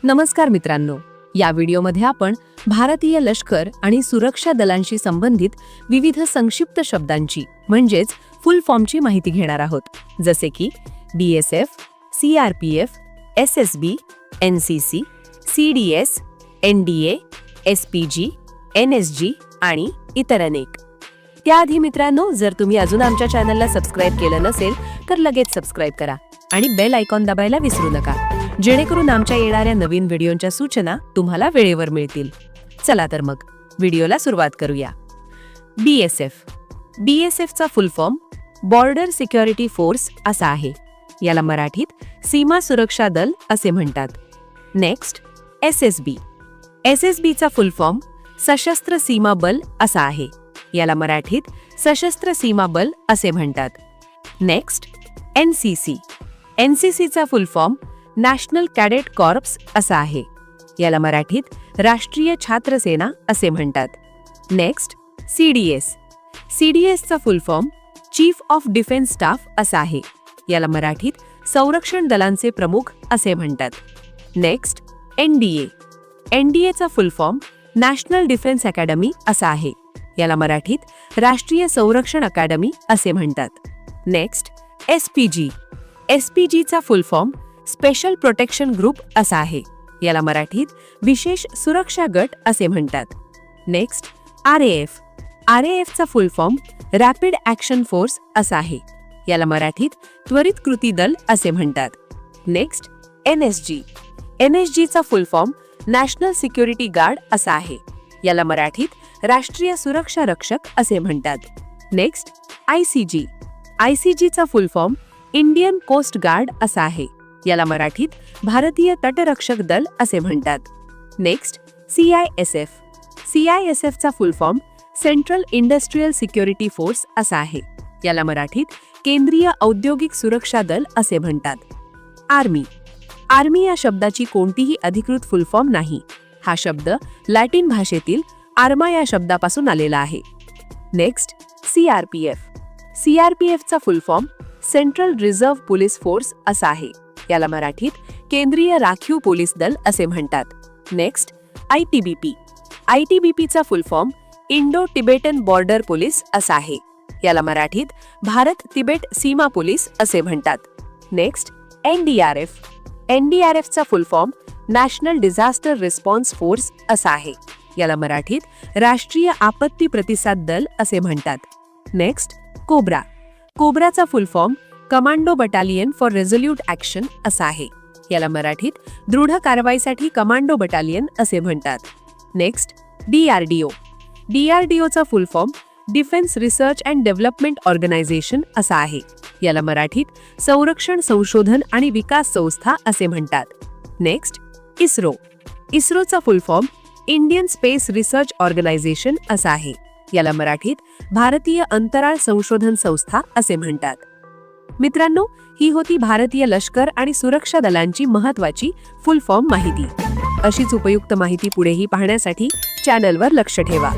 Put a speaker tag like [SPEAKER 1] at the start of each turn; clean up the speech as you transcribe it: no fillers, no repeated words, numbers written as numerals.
[SPEAKER 1] नमस्कार मित्रांनो, या व्हिडिओमध्ये आपण भारतीय लष्कर आणि सुरक्षा दलांशी संबंधित विविध संक्षिप्त शब्दांची म्हणजेच फुल फॉर्मची माहिती घेणार आहोत, जसे की BSF, CRPF, SSB, NCC, CDS, NDA, SPG, NSG आणि इतर अनेक. त्याआधी मित्रांनो, जर तुम्ही अजून आमच्या चॅनलला सबस्क्राईब केलं नसेल तर लगेच सबस्क्राईब करा आणि बेल आयकॉन दाबायला विसरू नका, जेणेकरून आमच्या येणाऱ्या नवीन व्हिडिओच्या सूचना तुम्हाला वेळेवर मिळतील. चला तर मग व्हिडिओला सुरुवात करूया. BSF चा full form border security force असा आहे. याला मराठीत सीमा सुरक्षा दल असे म्हणतात. नेक्स्ट SSB चा फुल फॉर्म सशस्त्र सीमा बल असा आहे. याला मराठीत सशस्त्र सीमा बल असे म्हणतात. नेक्स्ट NCC चा full form national cadet corps असा आहे. याला मराठीत राष्ट्रीय छात्र सेना असे म्हणतात. नेक्स्ट CDS चा full form chief of defence staff असा आहे. याला मराठीत संरक्षण दलांचे प्रमुख असे म्हणतात. नेक्स्ट NDA चा full form national defence academy असा आहे. याला मराठीत राष्ट्रीय संरक्षण अकादमी असे म्हणतात. नेक्स्ट SPG चा full form special protection group असा आहे. याला मराठीत विशेष सुरक्षा गट असे म्हणतात. नेक्स्ट RAF चा full form rapid action force असा आहे. याला मराठीत त्वरित कृती दल असे म्हणतात. नेक्स्ट NSG चा full form national security guard असा आहे. याला मराठीत राष्ट्रीय सुरक्षा रक्षक असे म्हणतात. नेक्स्ट ICG चा full form Indian coast guard असा आहे. याला मराठीत भारतीय तटरक्षक दल असे म्हणतात. नेक्स्ट CISF चा full form central industrial security force असा आहे. याला मराठीत केंद्रीय औद्योगिक सुरक्षा दल असे म्हणतात. आर्मी या शब्दाची कोणतीही अधिकृत फुल फॉर्म नाही. हा शब्द लॅटिन भाषेतील आर्मा या शब्दापासून आलेला आहे. नेक्स्ट CRPF चा full form central reserve police force असा आहे. याला मराठीत केंद्रीय राखीव पोलीस दल असे म्हणतात. नेक्स्ट ITBP चा full form Indo Tibetan border police असा आहे. याला मराठीत भारत तिबेट सीमा पोलीस असे म्हणतात. नेक्स्ट NDRF चा full form national disaster response force असा आहे. याला मराठीत राष्ट्रीय आपत्ती प्रतिसाद दल असे म्हणतात. नेक्स्ट कोब्राचा full form commando battalion for resolute action असा आहे. याला मराठीत दृढ कारवाईसाठी कमांडो बटालियन असे म्हणतात. नेक्स्ट DRDO चा full form defence research and development organisation असा आहे. याला मराठीत संरक्षण संशोधन आणि विकास संस्था असे म्हणतात. नेक्स्ट इस्रोचा full form Indian Space Research Organisation असा आहे. याला मराठीत भारतीय अंतराळ संशोधन संस्था असे म्हणतात. मित्रांनो, ही होती भारतीय लष्कर आणि सुरक्षा दलांची महत्त्वाची फुल फॉर्म माहिती. अशीच उपयुक्त माहिती पुढेही पाहण्यासाठी चॅनलवर लक्ष ठेवा.